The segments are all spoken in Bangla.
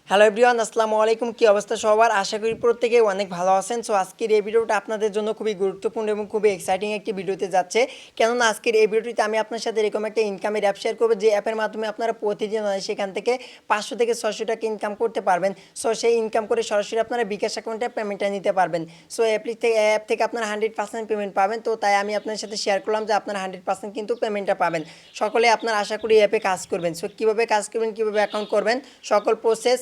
হ্যালো এভরিওয়ান, আসসালামু আলাইকুম। কী অবস্থা সবার? আশা করি প্রত্যেকে অনেক ভালো আছেন। সো আজকের এই ভিডিওটা আপনাদের জন্য খুবই গুরুত্বপূর্ণ এবং খুবই এক্সাইটিং একটি ভিডিওতে যাচ্ছে। কেননা আজকের এই ভিডিওটিতে আমি আপনার সাথে এরকম একটা ইনকামের অ্যাপ শেয়ার করবো, যে অ্যাপের মাধ্যমে আপনারা প্রতিদিন সেখান থেকে 500 থেকে 600 টাকা ইনকাম করতে পারবেন। সো সেই ইনকাম করে সরাসরি আপনারা বিকাশ অ্যাকাউন্টে পেমেন্টটা নিতে পারবেন। সো অ্যাপ থেকে আপনারা 100% পেমেন্ট পাবেন। তো তাই আমি আপনার সাথে শেয়ার করলাম যে আপনারা 100% কিন্তু পেমেন্টটা পাবেন। সকলে আপনার আশা করি অ্যাপে কাজ করবেন। সো কীভাবে কাজ করবেন, কীভাবে অ্যাকাউন্ট করবেন, সকল প্রসেস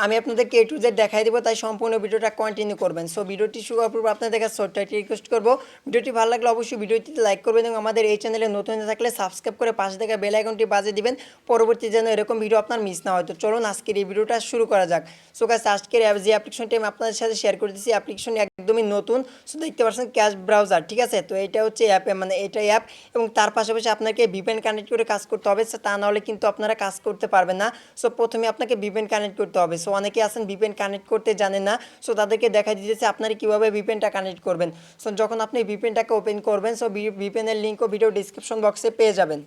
আমি আপনাদেরকে A to Z দেখাই দেবো, তাই সম্পূর্ণ ভিডিওটা কন্টিনিউ করবেন। সো ভিডিওটি শুরু করার পূর্বে আপনাদের কাছে ছোট্ট একটি রিকোয়েস্ট করবো, ভিডিওটি ভালো লাগলে অবশ্যই ভিডিওটিতে লাইক করবেন এবং আমাদের এই চ্যানেলে নতুন হয়ে থাকলে সাবস্ক্রাইব করে পাশে থাকা বেল আইকনটি বাজিয়ে দিবেন, পরবর্তী যেন এরকম ভিডিও আপনার মিস না হয়। তো চলুন আজকের এই ভিডিওটা শুরু করা যাক। সো গাইস, আজকের যে অ্যাপ্লিকেশনটি আমি আপনাদের সাথে শেয়ার করে দিচ্ছি, অ্যাপ্লিকেশন একদমই নতুন। সো দেখতে পাচ্ছেন ক্যাশ ব্রাউজার, ঠিক আছে। তো এটা হচ্ছে অ্যাপে, মানে এটা অ্যাপ, এবং তার পাশাপাশি আপনাকে VPN কানেক্ট করে কাজ করতে হবে। তা নাহলে কিন্তু আপনারা কাজ করতে পারবেন না। সো প্রথমে আপনাকে VPN কানেক্ট করতে হবে। সো অনেকে আছেন VPN কানেক্ট করতে জানেন না। সো তাদেরকে দেখা দিতেছে আপনারা কীভাবে VPNটা কানেক্ট করবেন। সো যখন আপনি VPNটাকে ওপেন করবেন, সো VPN-এর লিঙ্কও ভিডিও ডিসক্রিপশন বক্সে পেয়ে যাবেন।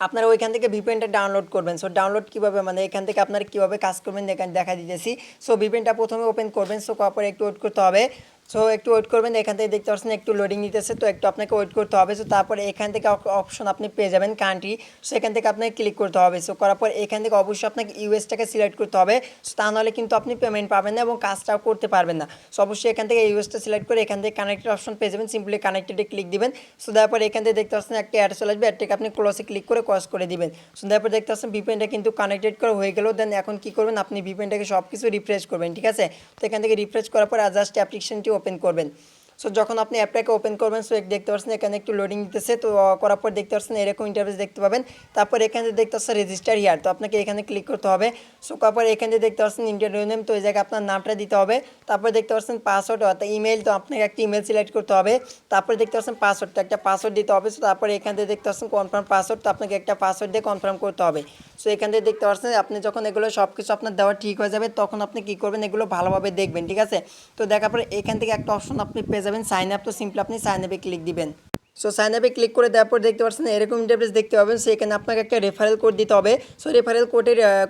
আপনারা ওইখান থেকে VPNটা ডাউনলোড করবেন। সো ডাউনলোড কীভাবে, মানে এখান থেকে আপনারা কীভাবে কাজ করবেন এখানে দেখা দিতেছি। সো VPNটা প্রথমে ওপেন করবেন। সো করার পরে একটু ওয়েট করতে হবে। সো একটু ওয়েট করবেন, এখান থেকে দেখতে পাচ্ছেন একটু লোডিং নিতেছে, তো একটু আপনাকে ওয়েট করতে হবে। সো তারপরে এখান থেকে অপশন আপনি পেয়ে যাবেন কান্ট্রি। সো এখান থেকে আপনাকে ক্লিক করতে হবে। সো করার পর এখান থেকে অবশ্যই আপনাকে ইউএসটাকে সিলেক্ট করতে হবে। সো তা নাহলে কিন্তু আপনি পেমেন্ট পাবেন না এবং কাজটাও করতে পারবেন না। সো অবশ্যই এখান থেকে ইউএসটা সিলেক্ট করে এখান থেকে কানেক্টেড অপশন পেয়ে যাবেন, সিম্পলি কানেক্টেডে ক্লিক দিবেন। সো তারপর এখান থেকে দেখতে পাচ্ছেন একটা অ্যাড চলে আসবে, অ্যাডটাকে আপনি ক্লোজে ক্লিক করে ক্রস করে দিবেন। সো তারপর দেখতে পাচ্ছেন VPNটা কিন্তু কানেক্টেড করা হয়ে গেল। দেন এখন কী করবেন, আপনি VPNটাকে সব কিছু রিফ্রেশ করবেন, ঠিক আছে। তো এখান থেকে রিফ্রেশ করার পর জাস্ট অ্যাপ্লিকেশনটি ওপেন করবেন। সো যখন আপনি অ্যাপটাকে ওপেন করবেন, সো দেখতে পাচ্ছেন এখানে একটু লোডিং দিতেছে। তো করার পর দেখতে পাচ্ছেন এরকম ইন্টারফেস দেখতে পাবেন। তারপর এখানে দেখতে পাচ্ছেন রেজিস্টার হিয়ার, তো আপনাকে এখানে ক্লিক করতে হবে। সো করার পর এখানে দেখতে পাচ্ছেন ইন্ডিয়ান নেম, তো এই জায়গায় আপনার নামটা দিতে হবে। তারপর দেখতে পাচ্ছেন পাসওয়ার্ড অর্থাৎ ইমেল, তো আপনাকে একটা ইমেল সিলেক্ট করতে হবে। তারপরে দেখতে পাচ্ছেন পাসওয়ার্ড, তো একটা পাসওয়ার্ড দিতে হবে। সো তারপরে এখান থেকে দেখতে পাচ্ছেন কনফার্ম পাসওয়ার্ড, তো আপনাকে একটা পাসওয়ার্ড দিয়ে কনফার্ম করতে হবে। সো এখান থেকে দেখতে পাচ্ছেন আপনি যখন এগুলো সব কিছু আপনার দেওয়া ঠিক হয়ে যাবে, তখন আপনি কী করবেন, এগুলো ভালোভাবে দেখবেন, ঠিক আছে। তো দেখার পরে এখান থেকে একটা অপশন আপনি পেয়ে যাবেন সাইন আপ, তো সিম্পলি আপনি সাইন আপে ক্লিক দিবেন। সো সাইন আপে ক্লিক করে দেওয়ার পর দেখতে পাচ্ছেন এরকম ইন্টারফেস দেখতে পাবেন। সেখানে আপনাকে একটা রেফারেল কোড দিতে হবে। সো রেফারেল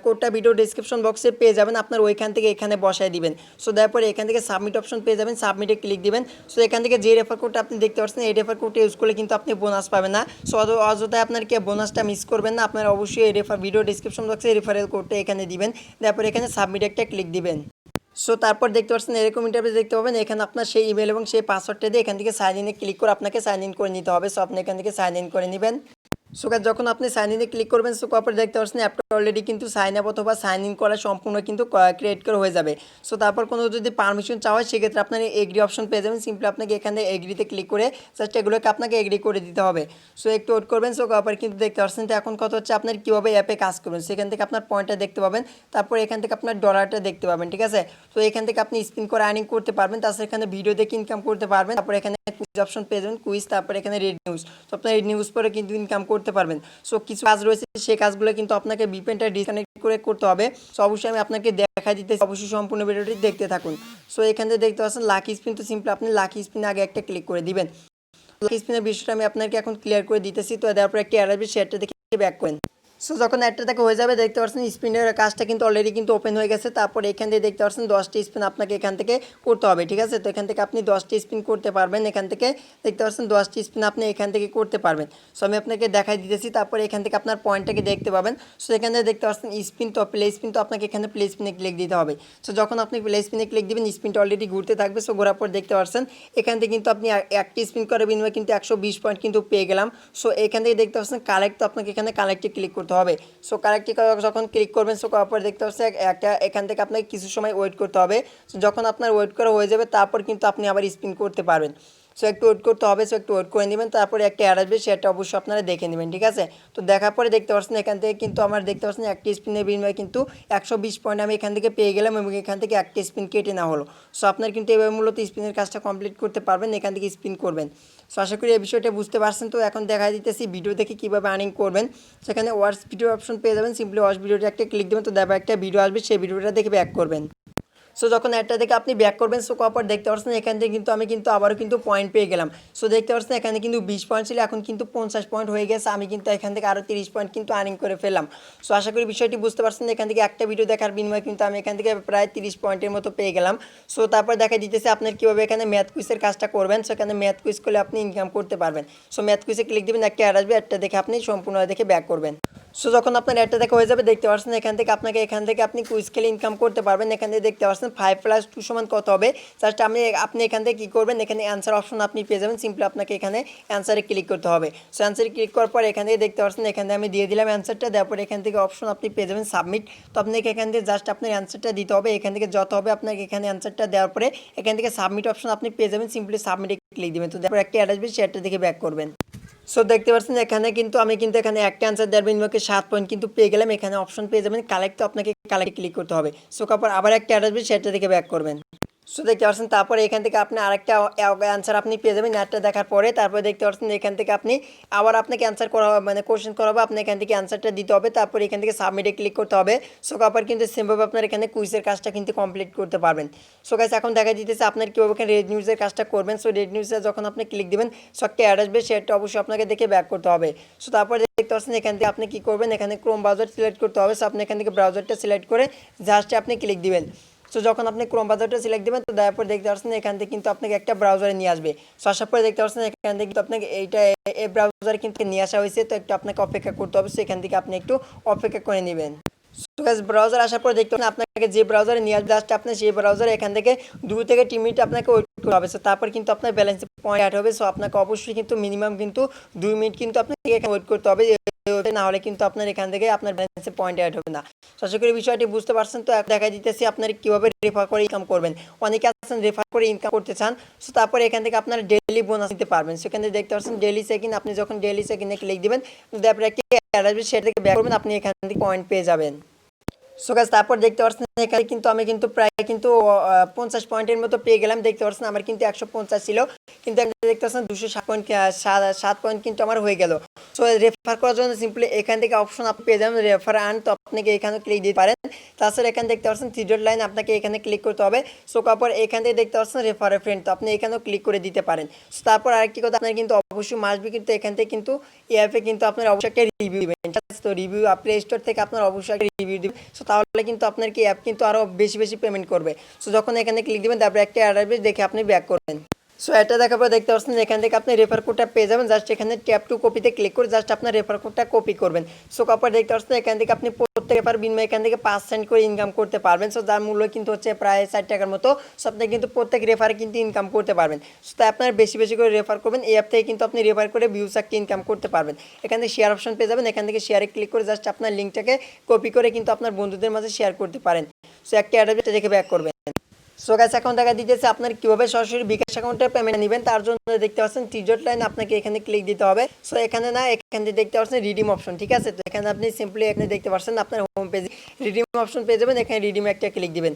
কোডটা ভিডিও ডিসক্রিপশন বক্সে পেয়ে যাবেন, আপনার ওইখান থেকে এখানে বসায় দিবেন। সো দেওয়ার পরে এখান থেকে সাবমিট অপশন পেয়ে যাবেন, সাবমিটে ক্লিক দিবেন। সো এখান থেকে যে রেফার কোডটা আপনি দেখতে পাচ্ছেন, এই রেফার কোডটা ইউজ করলে কিন্তু আপনি বোনাস পাবেন না। সো অযথায় আপনার কি বোনাসটা মিস করবেন না, আপনারা অবশ্যই এই ভিডিও ডিসক্রিপশন বক্সে রেফারেল কোডটা এখানে দিবেন। তারপর এখানে সাবমিট একটা ক্লিক দিবেন। সো তারপর দেখতে পাচ্ছেন এরকম ইন্টারফেস দেখতে পাবেন। এখানে আপনার সেই ইমেল এবং সেই পাসওয়ার্ডটা দিয়ে এখান থেকে সাইন ইনে ক্লিক করে আপনাকে সাইন ইন করে নিতে হবে। সো আপনি এখান থেকে সাইন ইন করে নেবেন। সো গাইস, যখন আপনি সাইন ইনে ক্লিক করবেন, সো করার পর দেখতে পাচ্ছেন অ্যাপটা অলরেডি কিন্তু সাইন আপ অথবা সাইন ইন করা সম্পূর্ণ কিন্তু ক্রিয়েট করা হয়ে যাবে। সো তারপর কোনো যদি পারমিশন চাওয়া হয়, সেক্ষেত্রে আপনার এগ্রি অপশন পেয়ে যাবেন। সিম্পলি আপনাকে এখানে এগ্রিতে ক্লিক করে জাস্ট এগুলোকে আপনাকে এগ্রি করে দিতে হবে। সো একটু ওয়েট করবেন। সো করার পর কিন্তু দেখতে পাচ্ছেন তো এখন কথা হচ্ছে আপনার কীভাবে অ্যাপে কাজ করবেন। সেখান থেকে আপনার পয়েন্টটা দেখতে পাবেন, তারপর এখান থেকে আপনার ডলারটা দেখতে পাবেন, ঠিক আছে। তো এখান থেকে আপনি স্পিন করে আর্নিং করতে পারবেন, তাছাড়া এখানে ভিডিও দেখে ইনকাম করতে পারবেন। তারপর এখানে কুইজ অপশন পেয়ে যাবেন, কুইজ, তারপর এখানে রেড নিউজ, তো আপনার রেড নিউজ পরে কিন্তু ইনকাম করতে পারবেন। সো কিছু কাজ রয়েছে, সেই কাজগুলো কিন্তু আপনাকে VPNটা ডিসকানেক্ট করে করতে হবে। সো অবশ্যই আমি আপনাকে দেখা দিতে, অবশ্যই সম্পূর্ণ ভিডিওটি দেখতে থাকুন। সো এখানে দেখতে পাচ্ছেন লাকি স্পিন, তো সিম্পলি আপনি লাকি স্পিনে আগে একটা ক্লিক করে দিবেন। লাকি স্পিনের বিষয়টা আমি আপনাকে এখন ক্লিয়ার করে দিতেছি। তো দেওয়ার পর একটি অ্যাড আসবে, সেটা দেখে ব্যাক করেন। সো যখন একটা থেকে হয়ে যাবে, দেখতে পাচ্ছেন স্পিনের কাজটা কিন্তু অলরেডি কিন্তু ওপেন হয়ে গেছে। তারপর এখান থেকে দেখতে পাচ্ছেন 10টি স্পিন আপনাকে এখান থেকে করতে হবে, ঠিক আছে। তো এখান থেকে আপনি 10টি স্পিন করতে পারবেন। এখান থেকে দেখতে পাচ্ছেন 10টি স্পিন আপনি এখান থেকে করতে পারবেন। সো আমি আপনাকে দেখাই দিতেছি। তারপর এখান থেকে আপনার পয়েন্টটাকে দেখতে পাবেন। সো এখানে দেখতে পাচ্ছেন স্পিন, তো প্লে স্পিন, তো আপনাকে এখানে প্লে স্পিনে ক্লিক দিতে হবে। সো যখন আপনি প্লে স্পিনে ক্লিক দিবেন, স্পিনটা অলরেডি ঘুরতে থাকবে। সো ঘোরার পর দেখতে পাচ্ছেন এখান থেকে কিন্তু আপনি একটি স্পিন করার বিনিময়ে কিন্তু 120 পয়েন্ট কিন্তু পেয়ে গেলাম। সো এখান থেকে দেখতে পাচ্ছেন কালেক্ট, তো আপনাকে এখানে কালেক্টে ক্লিক করতে হবে। সো কালেক্টে যখন ক্লিক করবেন, সো করার পর দেখতে পাচ্ছেন একটা এখান থেকে আপনাকে কিছু সময় ওয়েট করতে হবে। সো যখন আপনার ওয়েট করা হয়ে যাবে, তারপর কিন্তু আপনি আবার স্পিন করতে পারবেন। সো একটু ওয়েট করতে হবে। সো একটু ওয়েট করে নেবেন, তারপরে একটা অ্যাড আসবে, সেটা অবশ্যই আপনারা দেখে নেবেন, ঠিক আছে। তো দেখার পরে দেখতে পাচ্ছেন এখান থেকে কিন্তু আমার দেখতে পাচ্ছেন একটি স্পিনের বিনিময়ে কিন্তু 120 পয়েন্ট আমি এখান থেকে পেয়ে গেলাম এবং এখান থেকে একটা স্পিন কেটে না হলো। সো আপনার কিন্তু এভাবে মূলত স্পিনের কাজটা কমপ্লিট করতে পারবেন, এখান থেকে স্পিন করবেন। সো আশা করি এই বিষয়টা বুঝতে পারছেন। তো এখন দেখা দিতেছি ভিডিও দেখে কীভাবে আর্নিং করবেন। সেখানে ওয়াচ ভিডিও অপশন পেয়ে যাবেন, সিম্পলি ওয়াচ ভিডিওটা একটা ক্লিক দেবেন। তো দেখবেন একটা ভিডিও আসবে, সেই ভিডিওটা দেখে ব্যাক করবেন। সো যখন অ্যাডটা দেখে আপনি ব্যাক করবেন, সো করার পর দেখতে পাচ্ছেন এখান থেকে কিন্তু আমি কিন্তু আবারও কিন্তু পয়েন্ট পেয়ে গেলাম। সো দেখতে পাচ্ছেন এখানে কিন্তু 20 পয়েন্ট ছিল, এখন কিন্তু 50 পয়েন্ট হয়ে গেছে। আমি কিন্তু এখান থেকে আরও 30 পয়েন্ট কিন্তু আর্নিং করে ফেললাম। সো আশা করি বিষয়টি বুঝতে পারছেন। এখান থেকে একটা ভিডিও দেখার বিনিময়ে কিন্তু আমি এখান থেকে প্রায় 30 পয়েন্টের মতো পেয়ে গেলাম। সো তারপর দেখা দিতেছে আপনার কীভাবে এখানে ম্যাথ কুইজের কাজটা করবেন। সো এখানে ম্যাথ কুইজ করলে আপনি ইনকাম করতে পারবেন। সো ম্যাথ কুইজে ক্লিক দেবেন, একটা অ্যাড আসবে, অ্যাডটা দেখে আপনি সম্পূর্ণ দেখে ব্যাক করবেন। সো যখন আপনার অ্যাডটা দেখা হয়ে যাবে দেখতে পাচ্ছেন এখান থেকে আপনি কুইজ খেলে ইনকাম করতে পারবেন। এখান থেকে দেখতে পাচ্ছেন 5 + 2 = কত হবে। জাস্ট আপনি এখান থেকে কী করবেন, এখানে অ্যান্সার অপশন আপনি পেয়ে যাবেন। সিম্পলি আপনাকে এখানে অ্যান্সারে ক্লিক করতে হবে। সো অ্যান্সারে ক্লিক করার পর এখান থেকে দেখতে পাচ্ছেন এখানে আমি দিয়ে দিলাম অ্যান্সারটা। দেওয়ার পর এখান থেকে অপশন আপনি পেয়ে যাবেন সাবমিট। তো আপনাকে এখান থেকে জাস্ট আপনার অ্যান্সারটা দিতে হবে। এখান থেকে যত হবে আপনাকে এখানে অ্যান্সারটা দেওয়ার পরে এখান থেকে সাবমিট অপশন আপনি পেয়ে যাবেন। সিম্পলি সাবমিটে ক্লিক দেবেন। তো তারপর একটা অ্যাড আসবে, সেই অ্যাডটা দেখে ব্যাক করবেন। সো দেখতে পাচ্ছেন এখানে কিন্তু আমি কিন্তু এখানে একটা অ্যান্সার দেওয়ার বিনিময়ে 7 পয়েন্ট কিন্তু পেয়ে গেলাম। এখানে অপশন পেয়ে যাবেন কালেক্ট, তো আপনাকে কালেক্টে ক্লিক করতে হবে। সো তারপর আবার একটা অ্যাড আসবে, সেটা থেকে ব্যাক করবেন। সো দেখতে পাচ্ছেন তারপরে এখান থেকে আপনি আরেকটা অ্যান্সার আপনি পেয়ে যাবেন অ্যাডটা দেখার পরে। তারপরে দেখতে পাচ্ছেন এখান থেকে আপনি আবার আপনাকে অ্যান্সার করা হবে, মানে কোশ্চেন করা হবে, আপনি এখান থেকে অ্যান্সারটা দিতে হবে। তারপরে এখান থেকে সাবমিটে ক্লিক করতে হবে। সো তারপর কিন্তু সেমভাবে আপনার এখানে কুইজের কাজটা কিন্তু কমপ্লিট করতে পারবেন। সো গাইস এখন দেখা দিতেছে আপনার কীভাবে এখানে রেড নিউজের কাজটা করবেন। সো রেড নিউজে যখন আপনি ক্লিক দেবেন, সো একটা অ্যাড আসবে, সেটা অবশ্যই আপনাকে দেখে ব্যাক করতে হবে। সো তারপরে দেখতে পাচ্ছেন এখান থেকে আপনি কী করবেন, এখানে ক্রোম ব্রাউজার সিলেক্ট করতে হবে। সো আপনি এখান থেকে ব্রাউজারটা সিলেক্ট করে জাস্ট আপনি ক্লিক দিবেন। সো যখন আপনি ক্রোম ব্রাউজারটা সিলেক্ট দেবেন, তো তারপর দেখতে পাচ্ছেন এখান থেকে কিন্তু আপনাকে একটা ব্রাউজারে নিয়ে আসবে। সো আসার পরে দেখতে পাচ্ছেন এখান থেকে কিন্তু আপনাকে এই ব্রাউজারে কিন্তু নিয়ে আসা হয়েছে। তো একটু আপনাকে অপেক্ষা করতে হবে। সো এখান থেকে আপনি একটু অপেক্ষা করে নেবেন। সো গাইস ব্রাউজার আসার পর দেখতে পাচ্ছেন আপনাকে যে ব্রাউজারে নিয়ে আসবে, জাস্ট আপনি সেই ব্রাউজারে এখান থেকে 2 থেকে 3 মিনিট আপনাকে ওয়েট করতে হবে। সো তারপর কিন্তু আপনার ব্যালেন্সে পয়েন্ট অ্যাড হবে। সো আপনাকে অবশ্যই কিন্তু মিনিমাম কিন্তু 2 মিনিট কিন্তু আপনাকে এখানে ওয়েট করতে হবে, না হলে কিন্তু আপনার এখান থেকে আপনার ব্যালেন্সে পয়েন্ট অ্যাড হবে না। তো আশা করি বিষয়টি বুঝতে পারছেন। তো দেখা দিতেছি আপনার কীভাবে রেফার করে ইনকাম করবেন। অনেকে আছেন রেফার করে ইনকাম করতে চান। সো তারপরে এখান থেকে আপনার ডেইলি বোনাস নিতে পারবেন। সেখানে দেখতে পাচ্ছেন ডেইলি চেক ইন, আপনি যখন ডেইলি চেক ইনে ক্লিক দিবেন, তারপরে একটি অ্যাড আসবে, সেটা থেকে ব্যাক করবেন, আপনি এখান থেকে পয়েন্ট পেয়ে যাবেন। সো গাইস তারপর দেখতে পাচ্ছেন এখানে কিন্তু আমি কিন্তু প্রায় কিন্তু 50 পয়েন্টের মতো পেয়ে গেলাম। দেখতে পাচ্ছেন আমার কিন্তু 150 ছিল, কিন্তু দেখতে পাচ্ছেন 207 পয়েন্ট 7 পয়েন্ট কিন্তু আমার হয়ে গেল। সো রেফার করার জন্য সিম্পলি এখান থেকে অপশন আপনি পেয়ে যাবেন রেফার আর্ন। তো আপনাকে এখানে ক্লিক দিতে পারেন। তাছাড়া এখানে দেখতে পাচ্ছেন 3 ডট লাইন, আপনাকে এখানে ক্লিক করতে হবে। সো তারপর এখান থেকে দেখতে পাচ্ছেন রেফার এ ফ্রেন্ড, তো আপনি এখানেও ক্লিক করে দিতে পারেন। সো তারপর আরেকটি কথা, আপনার কিন্তু অবশ্যই মাসবি কিন্তু এখান থেকে কিন্তু এই অ্যাপে কিন্তু আপনার অবশ্যই একটা রিভিউ দিবেন। তো রিভিউ প্লে স্টোর থেকে আপনার অবশ্যই একটা রিভিউ দিবেন। সো তাহলে কিন্তু আপনার কি অ্যাপ কিন্তু আরও বেশি পেমেন্ট করবে। সো যখন এখানে ক্লিক দিবেন, তারপরে একটা অ্যাড আসবে, দেখে আপনি ব্যাক করবেন। সো এটা দেখার পর দেখতে পাচ্ছেন এখান থেকে আপনি রেফার কোডটা পেয়ে যাবেন। জাস্ট এখানে ট্যাপ টু কপিতে ক্লিক করে জাস্ট আপনার রেফার কোডটা কপি করবেন। সো তারপর দেখতে পাচ্ছেন এখান থেকে আপনি প্রত্যেক রেফার বিনিময়ে এখান থেকে 5 সেন্ট করে ইনকাম করতে পারবেন। সো যার মূল্য কিন্তু হচ্ছে প্রায় 60 টাকার মতো। সো আপনি কিন্তু প্রত্যেক রেফারে কিন্তু ইনকাম করতে পারবেন। সো তাই আপনার বেশি করে রেফার করবেন। এই অ্যাপ থেকে কিন্তু আপনি রেফার করে ভিউজ একটা ইনকাম করতে পারবেন। এখান থেকে শেয়ার অপশন পেয়ে যাবেন। এখান থেকে শেয়ারে ক্লিক করে জাস্ট আপনার লিঙ্কটাকে কপি করে কিন্তু আপনার বন্ধুদের মাঝে শেয়ার করতে পারেন। সো একটা অ্যাড দেখে ব্যাক করবেন। সো গাইস এখন দেখা দিতেছে আপনার কীভাবে সরাসরি বিকাশ অ্যাকাউন্টে পেমেন্ট নেবেন। তার জন্য দেখতে পাচ্ছেন 3 ডট লাইন, আপনাকে এখানে ক্লিক দিতে হবে। সো এখানে এখান থেকে দেখতে পাচ্ছেন রিডিম অপশন, ঠিক আছে। তো এখানে আপনি সিম্পলি এখানে দেখতে পাচ্ছেন আপনার হোম পেজে রিডিম অপশন পেয়ে যাবেন। এখানে রিডিমে একটা ক্লিক দিবেন।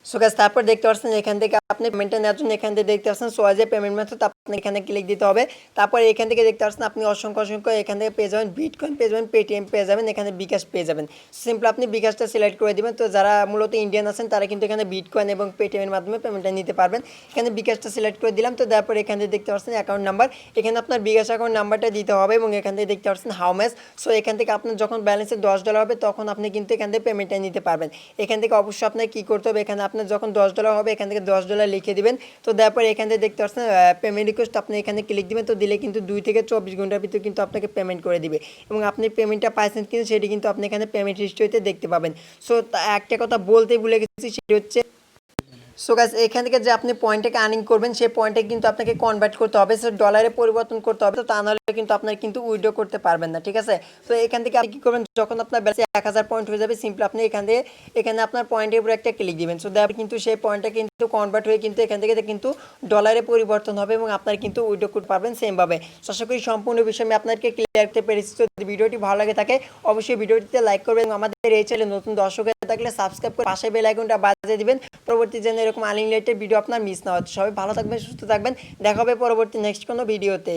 সো গাইস তারপর দেখতে পাচ্ছেন এখান থেকে আপনি পেমেন্টটা নেওয়ার জন্য এখান থেকে দেখতে পাচ্ছেন সোয়াজে পেমেন্ট মেথড, আপনি এখানে ক্লিক দিতে হবে। তারপর এখান থেকে দেখতে পাচ্ছেন আপনি অসংখ্য এখান থেকে পেয়ে যাবেন বিটকয়েন পেয়ে যাবেন, পেটিএম পেয়ে যাবেন, এখানে বিকাশ পেয়ে যাবেন। সিম্পল আপনি বিকাশটা সিলেক্ট করে দিবেন। তো যারা মূলত ইন্ডিয়ান আছেন তারা কিন্তু এখানে বিটকয়েন এবং পেটিএমের মাধ্যমে পেমেন্টটা নিতে পারবেন। এখানে বিকাশটা সিলেক্ট করে দিলাম। তো তারপর এখান থেকে দেখতে পাচ্ছেন অ্যাকাউন্ট নাম্বার, এখানে আপনার বিকাশ অ্যাকাউন্ট নাম্বারটা দিতে হবে এবং এখান থেকে দেখতে পাচ্ছেন হাউ ম্যাচ। সো এখান থেকে আপনার যখন ব্যালেন্সে $10 হবে তখন আপনি কিন্তু এখান থেকে পেমেন্টটা নিতে পারবেন। এখান থেকে অবশ্যই আপনার কী করতে হবে, এখানে আপনার যখন $10 হবে এখান থেকে $10 লিখে দিবেন। তো তারপর এখান থেকে দেখতে পাচ্ছেন পেমেন্ট রিকোয়েস্ট, আপনি এখানে ক্লিক দিবেন। তো দিলে কিন্তু 2 থেকে 24 ঘন্টার ভিতরে কিন্তু আপনাকে পেমেন্ট করে দিবে এবং আপনি পেমেন্টটা পাইছেন কিন্তু সেটি কিন্তু আপনি এখানে পেমেন্ট হিস্ট্রিতে দেখতে পাবেন। সো একটা কথা বলতে ভুলে গেছি, সেটি হচ্ছে সো গাইস এখান থেকে যে আপনি পয়েন্টটাকে আর্নিং করবেন সেই পয়েন্টে কিন্তু আপনাকে কনভার্ট করতে হবে, সো ডলারে পরিবর্তন করতে হবে। তো তা নাহলে কিন্তু আপনার কিন্তু উইথড্র করতে পারবেন না, ঠিক আছে। তো এখান থেকে আপনি কী করবেন, যখন আপনার ব্যালেন্সে 1000 পয়েন্ট হয়ে যাবে, সিম্পলি আপনি এখানে আপনার পয়েন্টের উপর একটা ক্লিক দিবেন। সো তারপর কিন্তু সেই পয়েন্টটা কিন্তু কনভার্ট হয়ে কিন্তু এখান থেকে কিন্তু ডলারে পরিবর্তন হবে এবং আপনার কিন্তু উইথড্র করতে পারবেন সেমভাবে। সো আশা করি সম্পূর্ণ বিষয় আমি আপনাকে ক্লিয়ার করতে পেরেছি। যদি ভিডিওটি ভালো লাগে থাকে অবশ্যই ভিডিওটিতে লাইক করবেন এবং আমাদের এই চ্যানেলে নতুন দর্শক হয়ে থাকলে সাবস্ক্রাইব করে পাশে বেল আইকনটা বাজিয়ে দিবেন, পরবর্তী যেন এরকম আনলিমিটেড ভিডিও আপনার মিস না হয়। সবাই ভালো থাকবেন, সুস্থ থাকবেন, দেখা হবে পরবর্তী নেক্সট কোনো ভিডিওতে।